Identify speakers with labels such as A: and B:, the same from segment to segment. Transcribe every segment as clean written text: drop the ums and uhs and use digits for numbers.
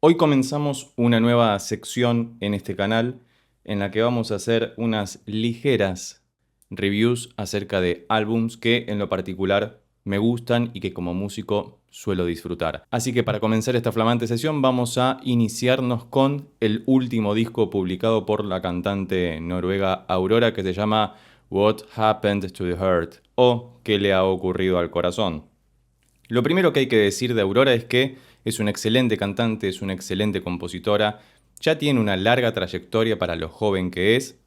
A: Hoy comenzamos una nueva sección en este canal en la que vamos a hacer unas ligeras reviews acerca de álbums que en lo particular me gustan y que como músico suelo disfrutar. Así que para comenzar esta flamante sesión vamos a iniciarnos con el último disco publicado por la cantante noruega Aurora, que se llama What Happened to the Heart, o ¿Qué le ha ocurrido al corazón? Lo primero que hay que decir de Aurora es que es una excelente cantante, es una excelente compositora, ya tiene una larga trayectoria para lo joven que es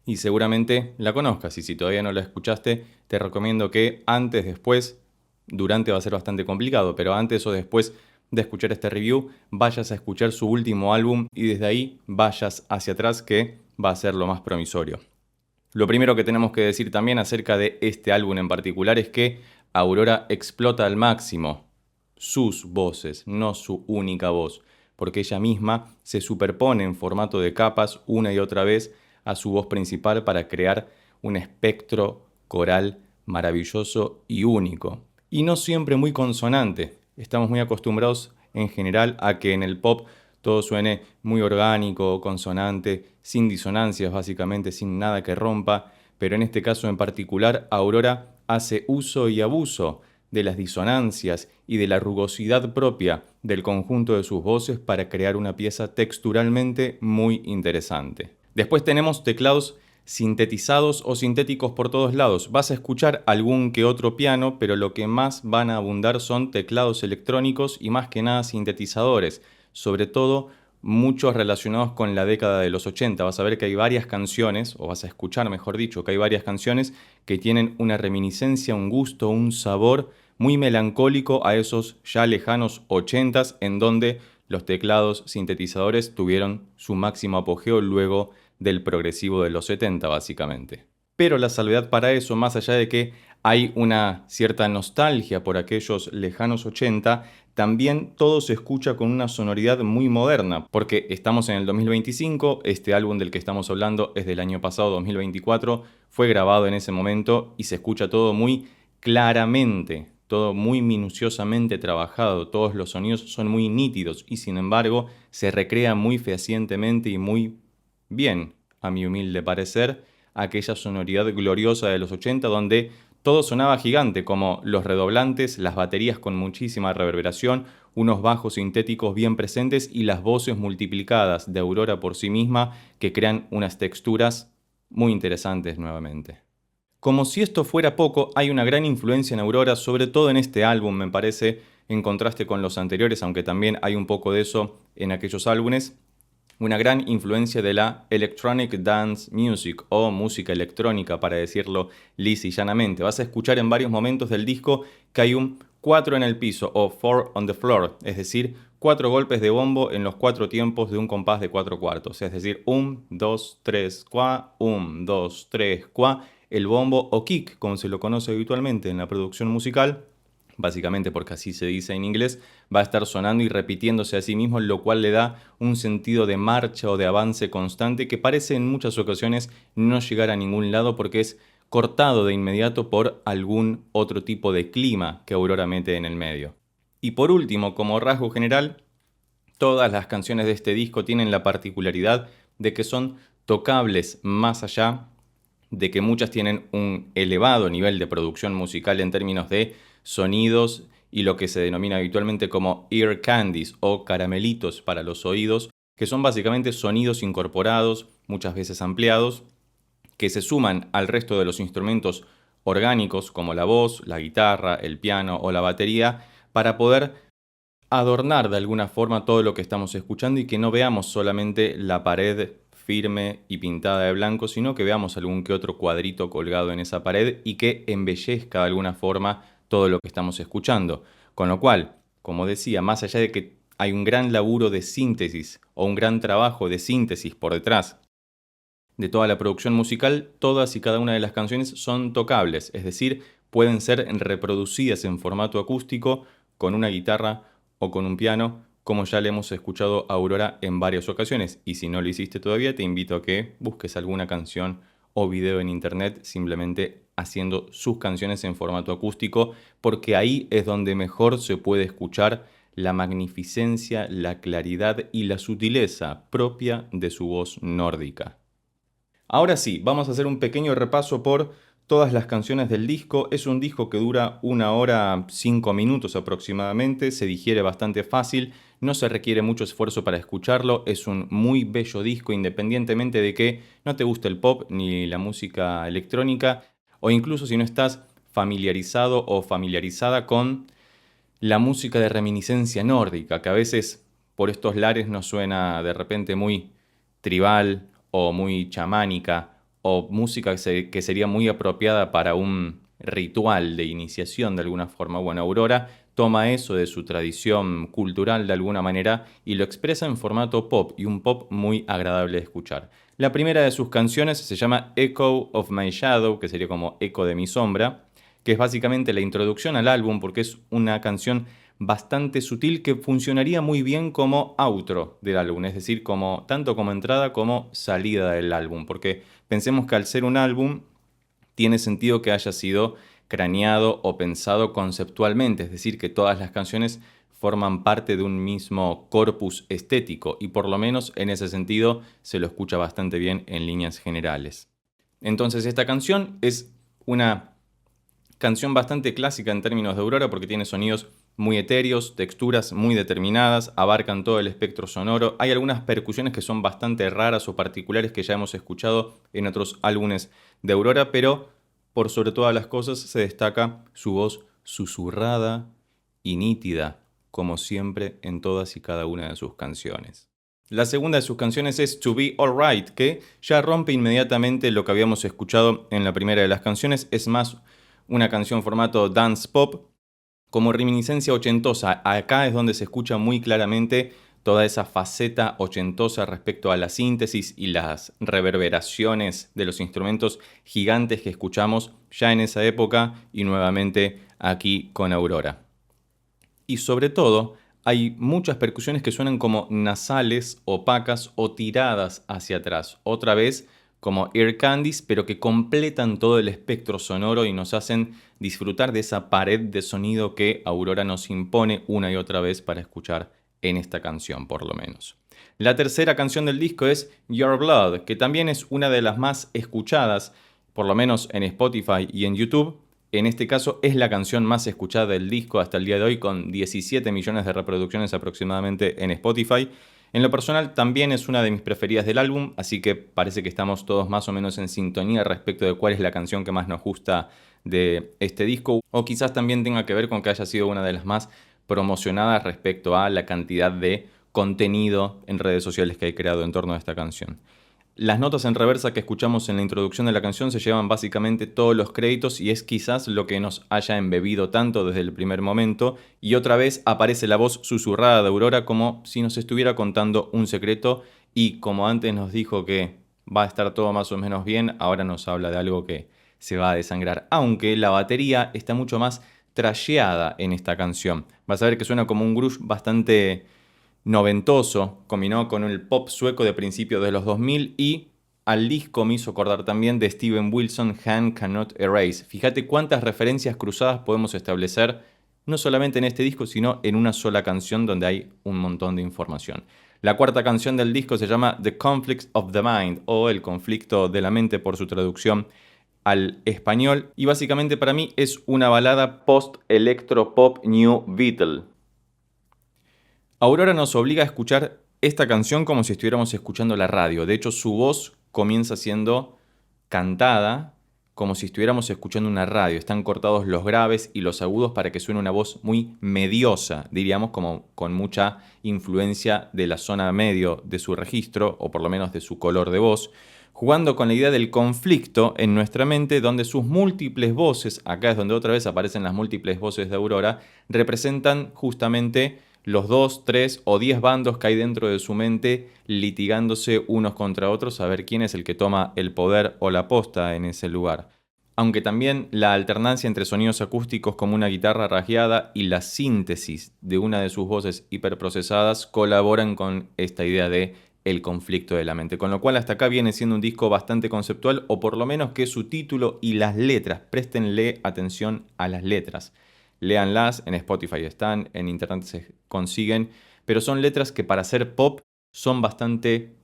A: y seguramente la conozcas, y si todavía no la escuchaste te recomiendo que antes, después, durante va a ser bastante complicado, pero antes o después de escuchar este review vayas a escuchar su último álbum y desde ahí vayas hacia atrás, que va a ser lo más promisorio. Lo primero que tenemos que decir también acerca de este álbum en particular es que Aurora explota al máximo sus voces, no su única voz, porque ella misma se superpone en formato de capas una y otra vez a su voz principal para crear un espectro coral maravilloso y único. Y no siempre muy consonante. Estamos muy acostumbrados en general a que en el pop todo suene muy orgánico, consonante, sin disonancias básicamente, sin nada que rompa, pero en este caso en particular Aurora hace uso y abuso de las disonancias y de la rugosidad propia del conjunto de sus voces para crear una pieza texturalmente muy interesante. Después tenemos teclados sintetizados o sintéticos por todos lados. Vas a escuchar algún que otro piano, pero lo que más van a abundar son teclados electrónicos y más que nada sintetizadores, sobre todo muchos relacionados con la década de los 80. Vas a ver que hay varias canciones, o vas a escuchar, mejor dicho, que hay varias canciones que tienen una reminiscencia, un gusto, un sabor muy melancólico a esos ya lejanos 80s, en donde los teclados sintetizadores tuvieron su máximo apogeo luego del progresivo de los 70, básicamente. Pero la salvedad para eso, más allá de que hay una cierta nostalgia por aquellos lejanos 80, también todo se escucha con una sonoridad muy moderna, porque estamos en el 2025, este álbum del que estamos hablando es del año pasado, 2024, fue grabado en ese momento y se escucha todo muy claramente, todo muy minuciosamente trabajado, todos los sonidos son muy nítidos y sin embargo se recrea muy fehacientemente y muy bien, a mi humilde parecer, aquella sonoridad gloriosa de los 80 donde todo sonaba gigante, como los redoblantes, las baterías con muchísima reverberación, unos bajos sintéticos bien presentes y las voces multiplicadas de Aurora por sí misma que crean unas texturas muy interesantes nuevamente. Como si esto fuera poco, hay una gran influencia en Aurora, sobre todo en este álbum, me parece, en contraste con los anteriores, aunque también hay un poco de eso en aquellos álbumes, una gran influencia de la electronic dance music o música electrónica, para decirlo lisa y llanamente. Vas a escuchar en varios momentos del disco que hay un 4 en el piso o 4 on the floor, es decir, 4 golpes de bombo en los 4 tiempos de un compás de 4 cuartos, es decir, 1, 2, 3, qua, 1, 2, 3, qua, el bombo o kick, como se lo conoce habitualmente en la producción musical, básicamente porque así se dice en inglés, va a estar sonando y repitiéndose a sí mismo, lo cual le da un sentido de marcha o de avance constante que parece en muchas ocasiones no llegar a ningún lado porque es cortado de inmediato por algún otro tipo de clima que Aurora mete en el medio. Y por último, como rasgo general, todas las canciones de este disco tienen la particularidad de que son tocables más allá de que muchas tienen un elevado nivel de producción musical en términos de sonidos y lo que se denomina habitualmente como ear candies o caramelitos para los oídos, que son básicamente sonidos incorporados, muchas veces ampliados, que se suman al resto de los instrumentos orgánicos como la voz, la guitarra, el piano o la batería, para poder adornar de alguna forma todo lo que estamos escuchando y que no veamos solamente la pared firme y pintada de blanco, sino que veamos algún que otro cuadrito colgado en esa pared y que embellezca de alguna forma todo lo que estamos escuchando. Con lo cual, como decía, más allá de que hay un gran laburo de síntesis o un gran trabajo de síntesis por detrás de toda la producción musical, todas y cada una de las canciones son tocables, es decir, pueden ser reproducidas en formato acústico con una guitarra o con un piano, como ya le hemos escuchado a Aurora en varias ocasiones. Y si no lo hiciste todavía, te invito a que busques alguna canción o video en internet simplemente haciendo sus canciones en formato acústico, porque ahí es donde mejor se puede escuchar la magnificencia, la claridad y la sutileza propia de su voz nórdica. Ahora sí, vamos a hacer un pequeño repaso por todas las canciones del disco. Es un disco que dura 1 hora 5 minutos aproximadamente, se digiere bastante fácil, no se requiere mucho esfuerzo para escucharlo, es un muy bello disco independientemente de que no te guste el pop ni la música electrónica, o incluso si no estás familiarizado o familiarizada con la música de reminiscencia nórdica, que a veces por estos lares nos suena de repente muy tribal o muy chamánica, o música que sería muy apropiada para un ritual de iniciación de alguna forma. Bueno, Aurora toma eso de su tradición cultural de alguna manera y lo expresa en formato pop, y un pop muy agradable de escuchar. La primera de sus canciones se llama Echo of My Shadow, que sería como eco de mi sombra, que es básicamente la introducción al álbum, porque es una canción bastante sutil que funcionaría muy bien como outro del álbum, es decir, tanto como entrada como salida del álbum, porque pensemos que al ser un álbum tiene sentido que haya sido craneado o pensado conceptualmente, es decir, que todas las canciones forman parte de un mismo corpus estético, y por lo menos en ese sentido se lo escucha bastante bien en líneas generales. Entonces esta canción es una canción bastante clásica en términos de Aurora porque tiene sonidos muy etéreos, texturas muy determinadas, abarcan todo el espectro sonoro. Hay algunas percusiones que son bastante raras o particulares que ya hemos escuchado en otros álbumes de Aurora, pero por sobre todas las cosas se destaca su voz susurrada y nítida, como siempre en todas y cada una de sus canciones. La segunda de sus canciones es To Be Alright, que ya rompe inmediatamente lo que habíamos escuchado en la primera de las canciones. Es más una canción formato dance pop, como reminiscencia ochentosa. Acá es donde se escucha muy claramente toda esa faceta ochentosa respecto a la síntesis y las reverberaciones de los instrumentos gigantes que escuchamos ya en esa época y nuevamente aquí con Aurora. Y sobre todo, hay muchas percusiones que suenan como nasales, opacas o tiradas hacia atrás. Otra vez como ear candies, pero que completan todo el espectro sonoro y nos hacen disfrutar de esa pared de sonido que Aurora nos impone una y otra vez para escuchar en esta canción, por lo menos. La tercera canción del disco es Your Blood, que también es una de las más escuchadas, por lo menos en Spotify y en YouTube. En este caso es la canción más escuchada del disco hasta el día de hoy, con 17 millones de reproducciones aproximadamente en Spotify. En lo personal también es una de mis preferidas del álbum, así que parece que estamos todos más o menos en sintonía respecto de cuál es la canción que más nos gusta de este disco, o quizás también tenga que ver con que haya sido una de las más promocionadas respecto a la cantidad de contenido en redes sociales que hay creado en torno a esta canción. Las notas en reversa que escuchamos en la introducción de la canción se llevan básicamente todos los créditos, y es quizás lo que nos haya embebido tanto desde el primer momento, y otra vez aparece la voz susurrada de Aurora como si nos estuviera contando un secreto, y como antes nos dijo que va a estar todo más o menos bien, ahora nos habla de algo que se va a desangrar, aunque la batería está mucho más trasheada en esta canción. Vas a ver que suena como un grunge bastante noventoso, combinado con el pop sueco de principios de los 2000, y al disco me hizo acordar también de Steven Wilson, Hand Cannot Erase. Fíjate cuántas referencias cruzadas podemos establecer, no solamente en este disco, sino en una sola canción donde hay un montón de información. La cuarta canción del disco se llama The Conflict of the Mind, o El conflicto de la mente por su traducción al español, y básicamente para mí es una balada post-electro-pop new Beatle. Aurora nos obliga a escuchar esta canción como si estuviéramos escuchando la radio. De hecho, su voz comienza siendo cantada como si estuviéramos escuchando una radio. Están cortados los graves y los agudos para que suene una voz muy mediosa, diríamos, como con mucha influencia de la zona medio de su registro, o por lo menos de su color de voz, jugando con la idea del conflicto en nuestra mente, donde sus múltiples voces, acá es donde otra vez aparecen las múltiples voces de Aurora, representan justamente los 2, 3 o 10 bandos que hay dentro de su mente litigándose unos contra otros a ver quién es el que toma el poder o la posta en ese lugar. Aunque también la alternancia entre sonidos acústicos como una guitarra rasgueada y la síntesis de una de sus voces hiperprocesadas colaboran con esta idea de el conflicto de la mente. Con lo cual hasta acá viene siendo un disco bastante conceptual, o por lo menos que su título y las letras, préstenle atención a las letras, léanlas, en Spotify están, en internet se consiguen, pero son letras que para ser pop son bastante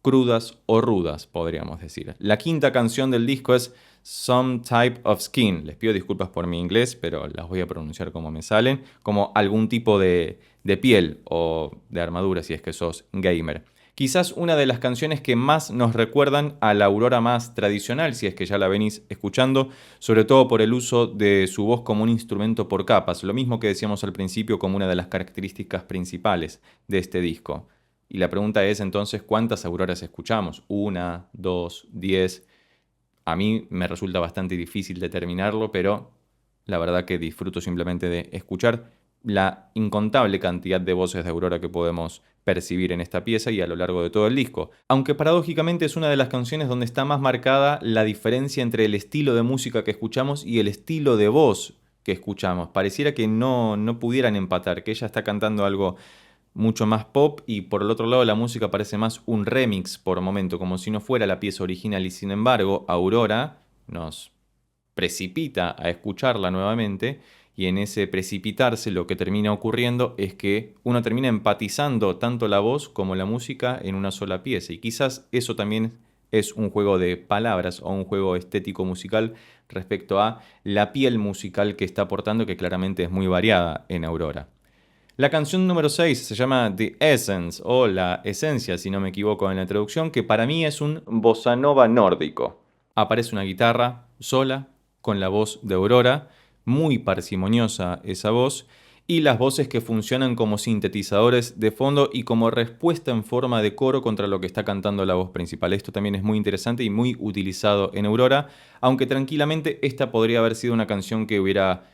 A: crudas o rudas, podríamos decir. La quinta canción del disco es Some Type of Skin. Les pido disculpas por mi inglés, pero las voy a pronunciar como me salen, como algún tipo de piel o de armadura si es que sos gamer. Quizás una de las canciones que más nos recuerdan a la Aurora más tradicional, si es que ya la venís escuchando, sobre todo por el uso de su voz como un instrumento por capas, lo mismo que decíamos al principio como una de las características principales de este disco. Y la pregunta es entonces, ¿cuántas auroras escuchamos? ¿Una, dos, 10? A mí me resulta bastante difícil determinarlo, pero la verdad que disfruto simplemente de escuchar la incontable cantidad de voces de Aurora que podemos percibir en esta pieza y a lo largo de todo el disco. Aunque paradójicamente es una de las canciones donde está más marcada la diferencia entre el estilo de música que escuchamos y el estilo de voz que escuchamos. Pareciera que no pudieran empatar, que ella está cantando algo mucho más pop y por el otro lado la música parece más un remix por momento, como si no fuera la pieza original y sin embargo Aurora nos precipita a escucharla nuevamente y en ese precipitarse lo que termina ocurriendo es que uno termina empatizando tanto la voz como la música en una sola pieza y quizás eso también es un juego de palabras o un juego estético musical respecto a la piel musical que está aportando que claramente es muy variada en Aurora. La canción número 6 se llama The Essence o La Esencia, si no me equivoco en la traducción, que para mí es un bossa nova nórdico. Aparece una guitarra sola con la voz de Aurora, muy parsimoniosa esa voz, y las voces que funcionan como sintetizadores de fondo y como respuesta en forma de coro contra lo que está cantando la voz principal. Esto también es muy interesante y muy utilizado en Aurora, aunque tranquilamente esta podría haber sido una canción que hubiera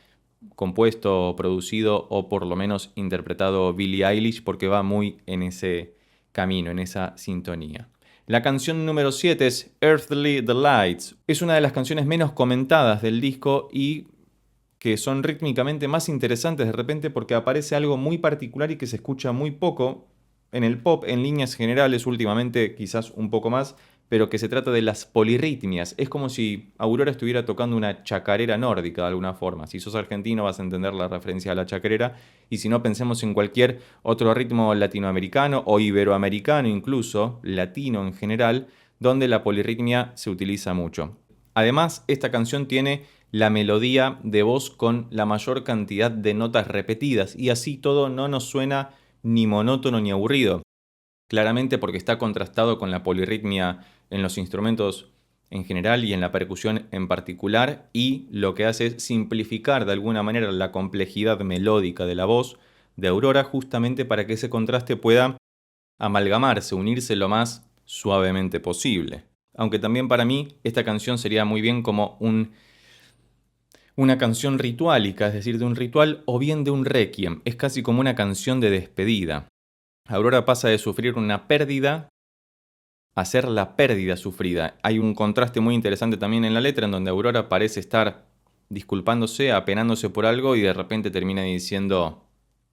A: compuesto, producido o por lo menos interpretado Billie Eilish porque va muy en ese camino, en esa sintonía. La canción número 7 es Earthly Delights. Es una de las canciones menos comentadas del disco y que son rítmicamente más interesantes de repente porque aparece algo muy particular y que se escucha muy poco en el pop en líneas generales, últimamente quizás un poco más, pero que se trata de las polirritmias. Es como si Aurora estuviera tocando una chacarera nórdica de alguna forma. Si sos argentino vas a entender la referencia a la chacarera, y si no, pensemos en cualquier otro ritmo latinoamericano o iberoamericano incluso, latino en general, donde la polirritmia se utiliza mucho. Además, esta canción tiene la melodía de voz con la mayor cantidad de notas repetidas, y así todo no nos suena ni monótono ni aburrido. Claramente porque está contrastado con la polirritmia en los instrumentos en general y en la percusión en particular, y lo que hace es simplificar de alguna manera la complejidad melódica de la voz de Aurora justamente para que ese contraste pueda amalgamarse, unirse lo más suavemente posible. Aunque también para mí esta canción sería muy bien como una canción rituálica, es decir, de un ritual o bien de un requiem. Es casi como una canción de despedida. Aurora pasa de sufrir una pérdida a ser la pérdida sufrida. Hay un contraste muy interesante también en la letra en donde Aurora parece estar disculpándose, apenándose por algo y de repente termina diciendo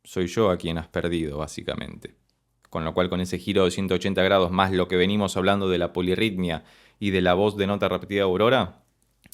A: soy yo a quien has perdido, básicamente. Con lo cual con ese giro de 180 grados más lo que venimos hablando de la polirritmia y de la voz de nota repetida de Aurora,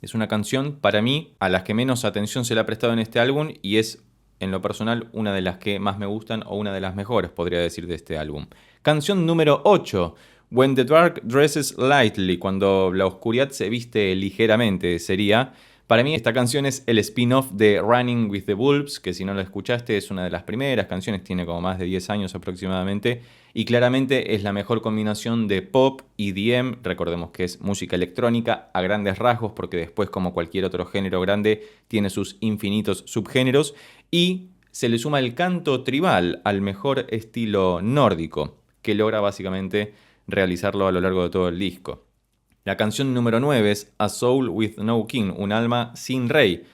A: es una canción para mí a las que menos atención se le ha prestado en este álbum y es en lo personal una de las que más me gustan o una de las mejores, podría decir, de este álbum. Canción número 8, When the Dark Dresses Lightly, cuando la oscuridad se viste ligeramente, sería. Para mí esta canción es el spin-off de Running with the Wolves, que si no la escuchaste es una de las primeras canciones, tiene como más de 10 años aproximadamente, y claramente es la mejor combinación de pop y EDM, recordemos que es música electrónica a grandes rasgos, porque después como cualquier otro género grande tiene sus infinitos subgéneros, y se le suma el canto tribal al mejor estilo nórdico, que logra básicamente realizarlo a lo largo de todo el disco. La canción número 9 es A Soul with No King, un alma sin rey.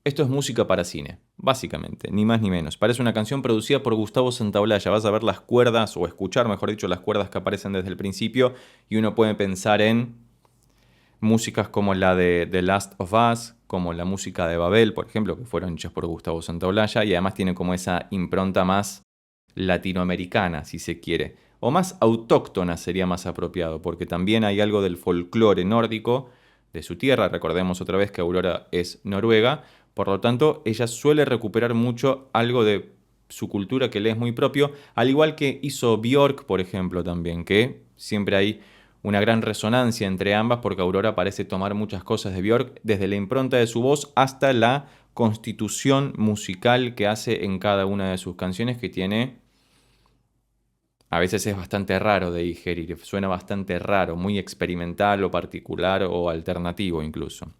A: Esto es música para cine, básicamente, ni más ni menos. Parece una canción producida por Gustavo Santaolalla. Vas a ver las cuerdas, o escuchar, mejor dicho, las cuerdas que aparecen desde el principio, y uno puede pensar en músicas como la de The Last of Us, como la música de Babel, por ejemplo, que fueron hechas por Gustavo Santaolalla, y además tiene como esa impronta más latinoamericana, si se quiere. O más autóctona sería más apropiado, porque también hay algo del folclore nórdico de su tierra. Recordemos otra vez que Aurora es noruega, Por lo tanto, ella suele recuperar mucho algo de su cultura que le es muy propio, al igual que hizo Björk, por ejemplo, también, que siempre hay una gran resonancia entre ambas porque Aurora parece tomar muchas cosas de Björk, desde la impronta de su voz hasta la constitución musical que hace en cada una de sus canciones, que tiene, a veces es bastante raro de digerir, suena bastante raro, muy experimental o particular o alternativo incluso.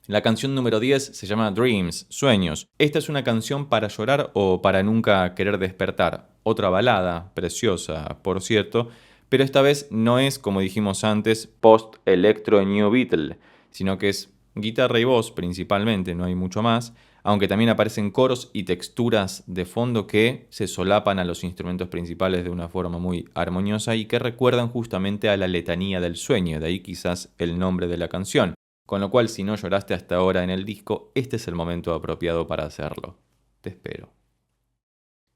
A: La canción número 10 se llama Dreams, Sueños. Esta es una canción para llorar o para nunca querer despertar. Otra balada, preciosa, por cierto, pero esta vez no es, como dijimos antes, post-electro new Beatle, sino que es guitarra y voz principalmente, no hay mucho más, aunque también aparecen coros y texturas de fondo que se solapan a los instrumentos principales de una forma muy armoniosa y que recuerdan justamente a la letanía del sueño, de ahí quizás el nombre de la canción. Con lo cual, si no lloraste hasta ahora en el disco, este es el momento apropiado para hacerlo. Te espero.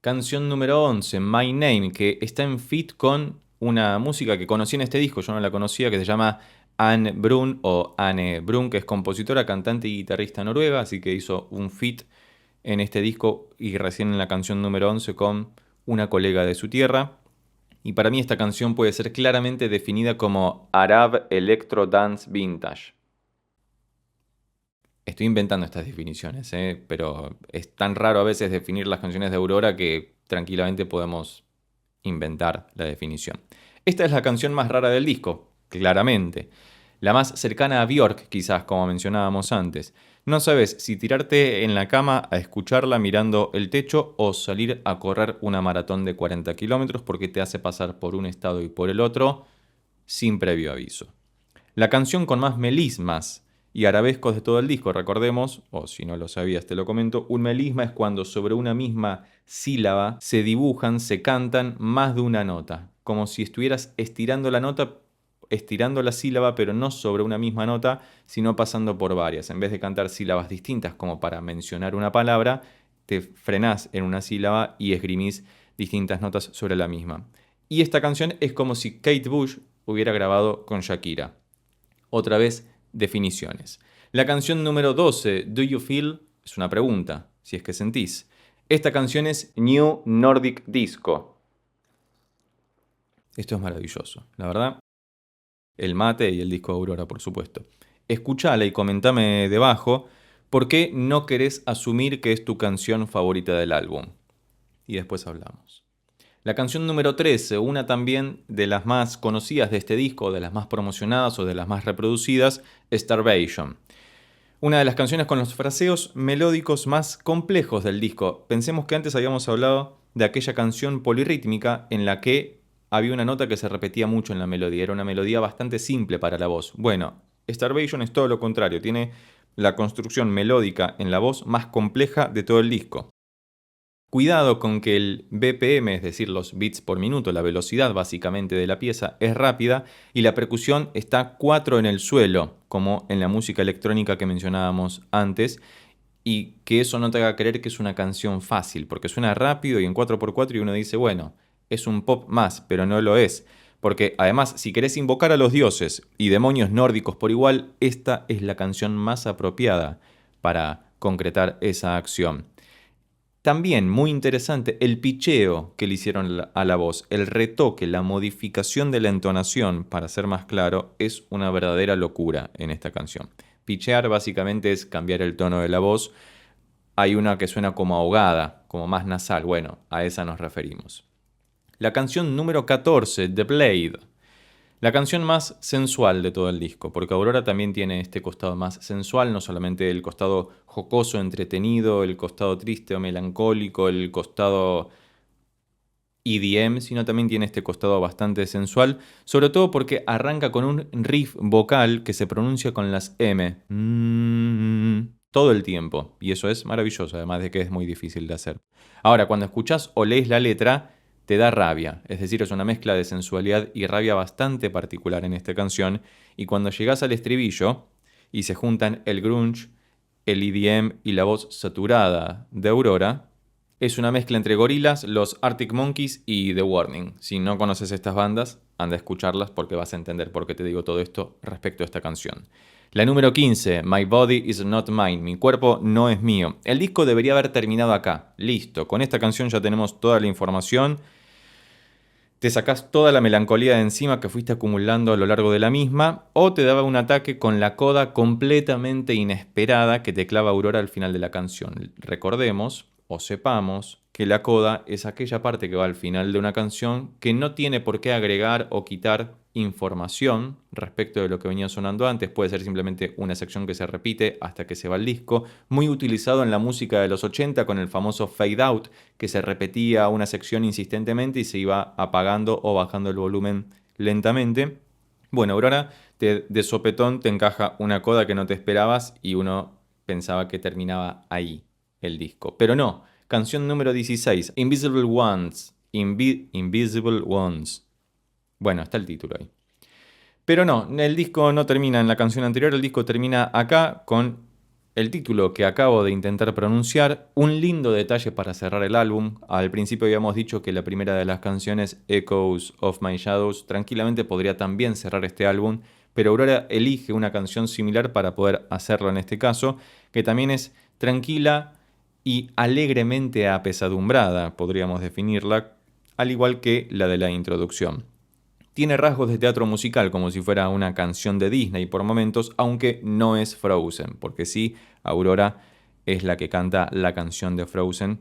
A: Canción número 11, My Name, que está en feat con una música que conocí en este disco, yo no la conocía, que se llama Anne Brun o Anne Brun, que es compositora, cantante y guitarrista noruega, así que hizo un feat en este disco y recién en la canción número 11 con una colega de su tierra. Y para mí esta canción puede ser claramente definida como Arab Electro Dance Vintage. Estoy inventando estas definiciones, pero es tan raro a veces definir las canciones de Aurora que tranquilamente podemos inventar la definición. Esta es la canción más rara del disco, claramente. La más cercana a Björk, quizás, como mencionábamos antes. No sabes si tirarte en la cama a escucharla mirando el techo o salir a correr una maratón de 40 kilómetros porque te hace pasar por un estado y por el otro sin previo aviso. La canción con más melismas y arabescos de todo el disco, recordemos, o si no lo sabías te lo comento, un melisma es cuando sobre una misma sílaba se dibujan, se cantan más de una nota, como si estuvieras estirando la nota, estirando la sílaba, pero no sobre una misma nota, sino pasando por varias. En vez de cantar sílabas distintas como para mencionar una palabra, te frenás en una sílaba y esgrimís distintas notas sobre la misma. Y esta canción es como si Kate Bush hubiera grabado con Shakira. Otra vez, definiciones. La canción número 12, Do You Feel? Es una pregunta, si es que sentís. Esta canción es New Nordic Disco. Esto es maravilloso, la verdad. El mate y el disco Aurora, por supuesto. Escuchala y comentame debajo por qué no querés asumir que es tu canción favorita del álbum. Y después hablamos. La canción número 13, una también de las más conocidas de este disco, de las más promocionadas o de las más reproducidas, Starvation. Una de las canciones con los fraseos melódicos más complejos del disco. Pensemos que antes habíamos hablado de aquella canción polirrítmica en la que había una nota que se repetía mucho en la melodía. Era una melodía bastante simple para la voz. Bueno, Starvation es todo lo contrario. Tiene la construcción melódica en la voz más compleja de todo el disco. Cuidado con que el BPM, es decir, los beats por minuto, la velocidad básicamente de la pieza, es rápida y la percusión está 4 en el suelo, como en la música electrónica que mencionábamos antes, y que eso no te haga creer que es una canción fácil, porque suena rápido y en 4x4 y uno dice, bueno, es un pop más, pero no lo es. Porque además, si querés invocar a los dioses y demonios nórdicos por igual, esta es la canción más apropiada para concretar esa acción. También, muy interesante, el pitcheo que le hicieron a la voz, el retoque, la modificación de la entonación, para ser más claro, es una verdadera locura en esta canción. Pitchear básicamente es cambiar el tono de la voz. Hay una que suena como ahogada, como más nasal. Bueno, a esa nos referimos. La canción número 14, The Blade. La canción más sensual de todo el disco, porque Aurora también tiene este costado más sensual, no solamente el costado jocoso, entretenido, el costado triste o melancólico, el costado EDM, sino también tiene este costado bastante sensual, sobre todo porque arranca con un riff vocal que se pronuncia con las M todo el tiempo, y eso es maravilloso, además de que es muy difícil de hacer. Ahora, cuando escuchás o lees la letra, te da rabia, es decir, es una mezcla de sensualidad y rabia bastante particular en esta canción, y cuando llegas al estribillo y se juntan el grunge, el EDM y la voz saturada de Aurora, Es una mezcla entre Gorillaz, los Arctic Monkeys y The Warning. Si no conoces estas bandas, anda a escucharlas porque vas a entender por qué te digo todo esto respecto a esta canción. La número 15, My Body Is Not Mine, mi cuerpo no es mío. El disco debería haber terminado acá, listo. Con esta canción ya tenemos toda la información. Te sacás toda la melancolía de encima que fuiste acumulando a lo largo de la misma, o te daba un ataque con la coda completamente inesperada que te clava Aurora al final de la canción. Recordemos, o sepamos, que la coda es aquella parte que va al final de una canción que no tiene por qué agregar o quitar información respecto de lo que venía sonando antes. Puede ser simplemente una sección que se repite hasta que se va el disco. Muy utilizado en la música de los 80 con el famoso fade out, que se repetía una sección insistentemente y se iba apagando o bajando el volumen lentamente. Bueno, Aurora, de sopetón te encaja una coda que no te esperabas y uno pensaba que terminaba ahí el disco. Pero no, canción número 16, Invisible Ones. Invisible Ones. Bueno, está el título ahí. Pero no, el disco no termina en la canción anterior, el disco termina acá con el título que acabo de intentar pronunciar. Un lindo detalle para cerrar el álbum. Al principio habíamos dicho que la primera de las canciones, Echoes of My Shadows, tranquilamente podría también cerrar este álbum, pero Aurora elige una canción similar para poder hacerlo en este caso, que también es tranquila y alegremente apesadumbrada, podríamos definirla, al igual que la de la introducción. Tiene rasgos de teatro musical, como si fuera una canción de Disney por momentos, aunque no es Frozen, porque sí, Aurora es la que canta la canción de Frozen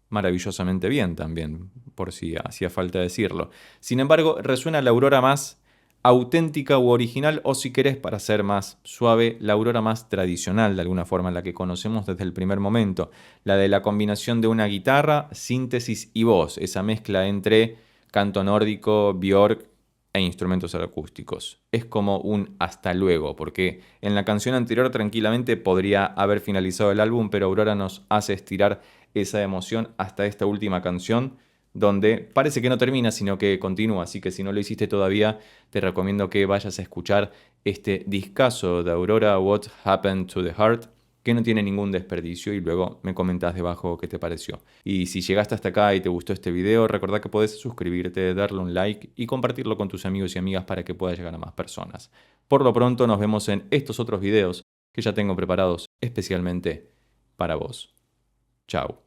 A: maravillosamente bien también, por si hacía falta decirlo. Sin embargo, resuena la Aurora más auténtica u original, o si querés, para ser más suave, la Aurora más tradicional, de alguna forma, la que conocemos desde el primer momento, la de la combinación de una guitarra, síntesis y voz, esa mezcla entre canto nórdico, Björk e instrumentos acústicos. Es como un hasta luego, porque en la canción anterior tranquilamente podría haber finalizado el álbum, pero Aurora nos hace estirar esa emoción hasta esta última canción, donde parece que no termina, sino que continúa. Así que si no lo hiciste todavía, te recomiendo que vayas a escuchar este discazo de Aurora, What Happened to the Heart, que no tiene ningún desperdicio, y luego me comentás debajo qué te pareció. Y si llegaste hasta acá y te gustó este video, recordá que podés suscribirte, darle un like y compartirlo con tus amigos y amigas para que pueda llegar a más personas. Por lo pronto nos vemos en estos otros videos que ya tengo preparados especialmente para vos. Chao.